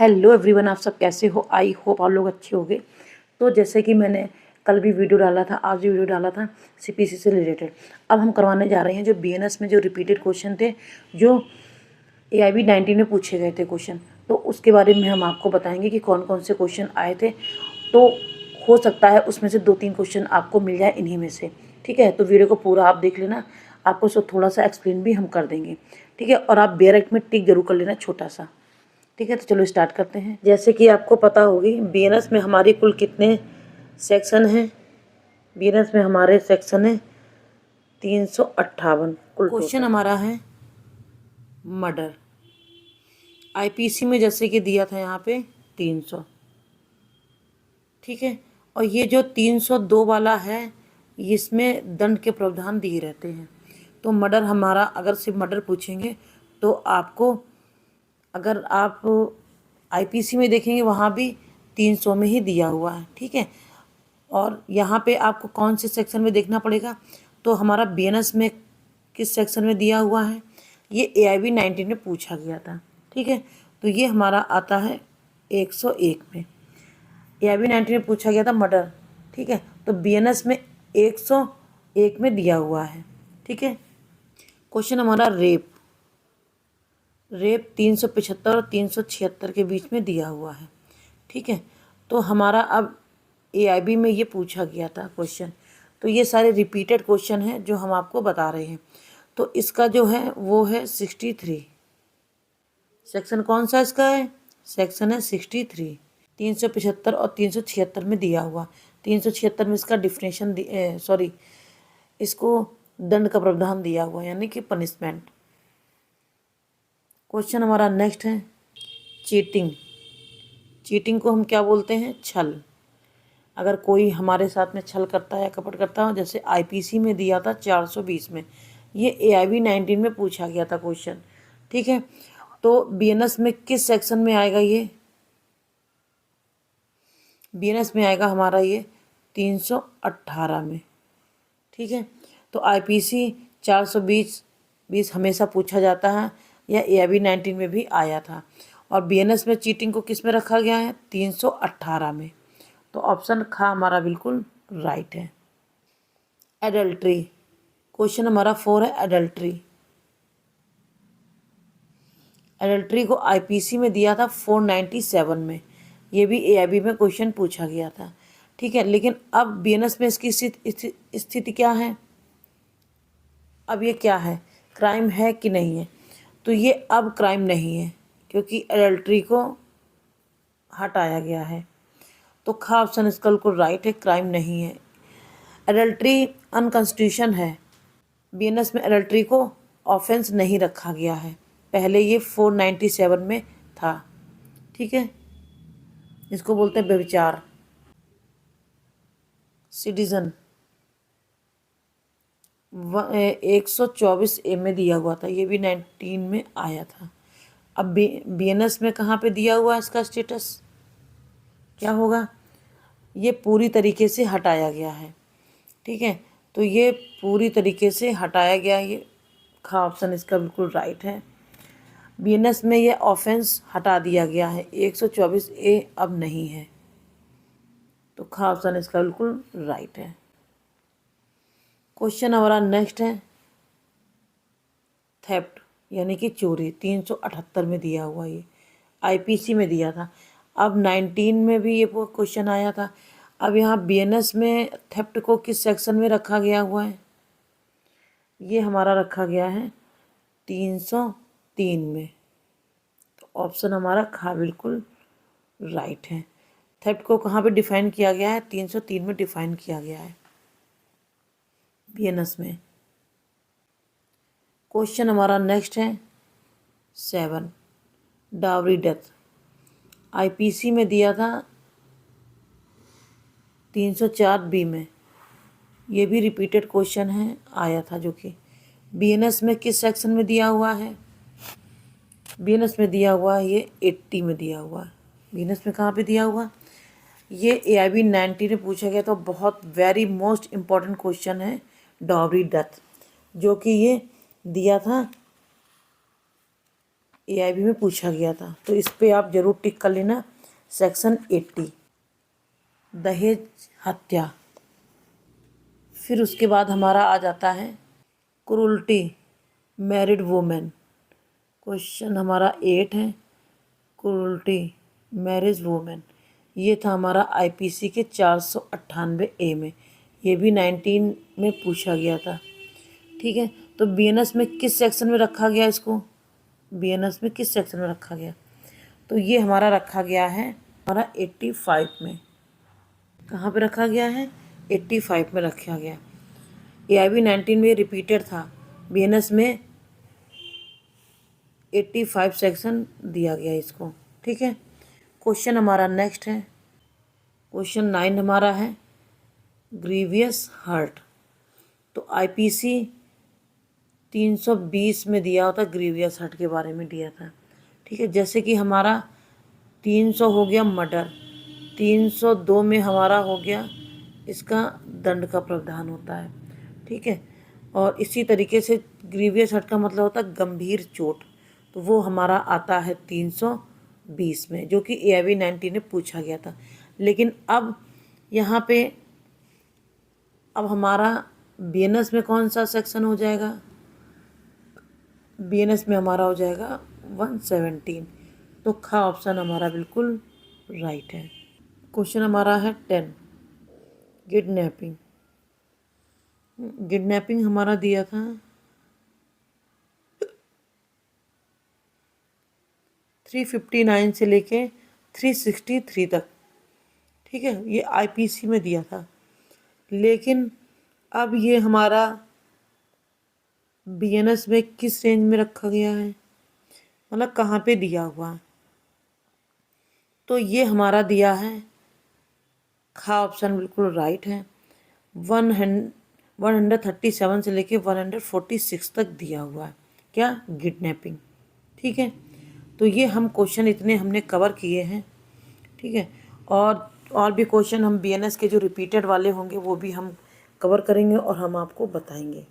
Hello everyone, आप सब कैसे हो? आई होप आप लोग अच्छे होंगे। तो जैसे कि मैंने कल भी वीडियो डाला था, आज भी वीडियो डाला था सीपीसी से रिलेटेड। अब हम करवाने जा रहे हैं जो बीएनएस में जो रिपीटेड क्वेश्चन थे, जो AIB 19 में पूछे गए थे क्वेश्चन, तो उसके बारे में हम आपको बताएंगे कि कौन कौन से क्वेश्चन आए थे। तो हो सकता है उसमें से 2-3 क्वेश्चन आपको मिल जाए इन्हीं में से। ठीक है, तो वीडियो को पूरा आप देख लेना, आपको सो थोड़ा सा एक्सप्लेन भी हम कर देंगे। ठीक है, और आप बेरेक्ट में टिक जरूर कर लेना छोटा सा। ठीक है, तो चलो स्टार्ट करते हैं। जैसे कि आपको पता होगी बीएनएस में हमारी कुल कितने सेक्शन हैं। बीएनएस में हमारे सेक्शन है 358 कुल। क्वेश्चन हमारा है मर्डर। आईपीसी में जैसे कि दिया था यहाँ पे 300। ठीक है, और ये जो 302 वाला है इसमें दंड के प्रावधान दिए रहते हैं। तो मर्डर हमारा, अगर सिर्फ मर्डर पूछेंगे तो आपको, अगर आप आईपीसी में देखेंगे वहाँ भी 300 में ही दिया हुआ है। ठीक है, और यहाँ पे आपको कौन से सेक्शन में देखना पड़ेगा, तो हमारा बीएनएस में किस सेक्शन में दिया हुआ है, ये AIB 19 में पूछा गया था। ठीक है, तो ये हमारा आता है 101 में। AIB 19 में पूछा गया था मर्डर। ठीक है, तो बीएनएस में 101 में दिया हुआ है। ठीक है, क्वेश्चन हमारा रेप 375 और 376 के बीच में दिया हुआ है। ठीक है, तो हमारा अब AIB में ये पूछा गया था क्वेश्चन, तो ये सारे रिपीटेड क्वेश्चन हैं जो हम आपको बता रहे हैं। तो इसका जो है वो है 63। सेक्शन कौन सा इसका है? सेक्शन है 63। 375 और 376 में दिया हुआ। 376 में इसका डिफिनेशन, सॉरी, इसको दंड का प्रावधान दिया हुआ, यानी कि पनिशमेंट। क्वेश्चन हमारा नेक्स्ट है चीटिंग। चीटिंग को हम क्या बोलते हैं? छल। अगर कोई हमारे साथ में छल करता है या कपट करता है, जैसे आईपीसी में दिया था 420 में, ये AIB 19 में पूछा गया था क्वेश्चन। ठीक है, तो बीएनएस में किस सेक्शन में आएगा ये? बीएनएस में आएगा हमारा ये 318 में। ठीक है, तो आईपीसी 420 हमेशा पूछा जाता है, या AIB 19 में भी आया था। और बीएनएस में चीटिंग को किस में रखा गया है? 318 में। तो ऑप्शन खा हमारा बिल्कुल राइट है। एडल्ट्री, क्वेश्चन हमारा 4 है एडल्ट्री। एडल्ट्री को आईपीसी में दिया था 497 में, ये भी AIB में क्वेश्चन पूछा गया था। ठीक है, लेकिन अब बीएनएस में इसकी स्थिति क्या है? अब ये क्या है, क्राइम है कि नहीं है? तो ये अब क्राइम नहीं है, क्योंकि एडल्ट्री को हटाया गया है। तो खा ऑप्शन इसका बिल्कुल राइट है, क्राइम नहीं है। एडल्ट्री अनकॉन्स्टिट्यूशन है। बीएनएस में एडल्ट्री को ऑफेंस नहीं रखा गया है, पहले ये 497 में था। ठीक है, इसको बोलते हैं व्यभिचार। सिटीजन 124A में दिया हुआ था, ये भी 19 में आया था। अब बीएनएस में कहाँ पे दिया हुआ है इसका स्टेटस, क्या होगा? ये पूरी तरीके से हटाया गया है। ठीक है, तो ये पूरी तरीके से हटाया गया, ये खा ऑप्शन इसका बिल्कुल राइट है। बीएनएस में ये ऑफेंस हटा दिया गया है, 124A अब नहीं है। तो खा ऑप्शन इसका बिल्कुल राइट है। क्वेश्चन हमारा नेक्स्ट है थेफ्ट, यानी कि चोरी। 378 में दिया हुआ, ये आईपीसी में दिया था। अब 19 में भी ये क्वेश्चन आया था। अब यहाँ बीएनएस में थेफ्ट को किस सेक्शन में रखा गया हुआ है? ये हमारा रखा गया है 303 में। तो ऑप्शन हमारा खा बिल्कुल राइट है। थेफ्ट को कहाँ पे डिफाइन किया गया है? 303 में डिफाइन किया गया है बीएनएस में। क्वेश्चन हमारा नेक्स्ट है 7 डावरी डेथ। आईपीसी में दिया था 304B में, ये भी रिपीटेड क्वेश्चन है, आया था, जो कि बीएनएस में किस सेक्शन में दिया हुआ है? बीएनएस में दिया हुआ है ये 80 में दिया हुआ है। बीएनएस में कहाँ पे दिया हुआ? ये AIB 19 में पूछा गया, तो बहुत वेरी मोस्ट इम्पॉर्टेंट क्वेश्चन है डावरी डेथ, जो कि ये दिया था AIB में पूछा गया था। तो इस पे आप ज़रूर टिक कर लेना। सेक्शन 80 दहेज हत्या। फिर उसके बाद हमारा आ जाता है क्रूरल्टी मैरिड वुमेन। क्वेश्चन हमारा 8 है, क्रूरल्टी मैरिज वुमेन। ये था हमारा IPC के 498A में। ये भी 19 में पूछा गया था। ठीक है, तो BNS में किस सेक्शन में रखा गया इसको? BNS में किस सेक्शन में रखा गया? तो ये हमारा रखा गया है हमारा 85 में। कहाँ पे रखा गया है? 85 में रखा गया। AIB 19 में रिपीटेड था, BNS में 85 सेक्शन दिया गया इसको। ठीक है, क्वेश्चन हमारा नेक्स्ट है, क्वेश्चन 9 हमारा है ग्रीवियस हर्ट। तो IPC 320 में दिया होता, ग्रीवियस हर्ट के बारे में दिया था। ठीक है, जैसे कि हमारा 300 हो गया मर्डर, 302 में हमारा हो गया इसका दंड का प्रावधान होता है। ठीक है, और इसी तरीके से ग्रीवियस हर्ट का मतलब होता है गंभीर चोट, तो वो हमारा आता है 320 में, जो कि AIB 19 में पूछा गया था। लेकिन अब यहाँ पे अब हमारा BNS में कौन सा सेक्शन हो जाएगा? BNS में हमारा हो जाएगा 117। तो खा ऑप्शन हमारा बिल्कुल राइट है। क्वेश्चन हमारा है 10 किडनैपिंग। किडनैपिंग हमारा दिया था 359 से लेके 363 तक। ठीक है, ये IPC में दिया था। लेकिन अब ये हमारा BNS में किस रेंज में रखा गया है, मतलब कहाँ पे दिया हुआ है? तो ये हमारा दिया है, खा ऑप्शन बिल्कुल राइट है, 137 से लेके 146 तक दिया हुआ है। क्या? किडनैपिंग। ठीक है, तो ये हम क्वेश्चन इतने हमने कवर किए हैं। ठीक है, और भी क्वेश्चन हम BNS के जो रिपीटेड वाले होंगे वो भी हम कवर करेंगे और हम आपको बताएंगे।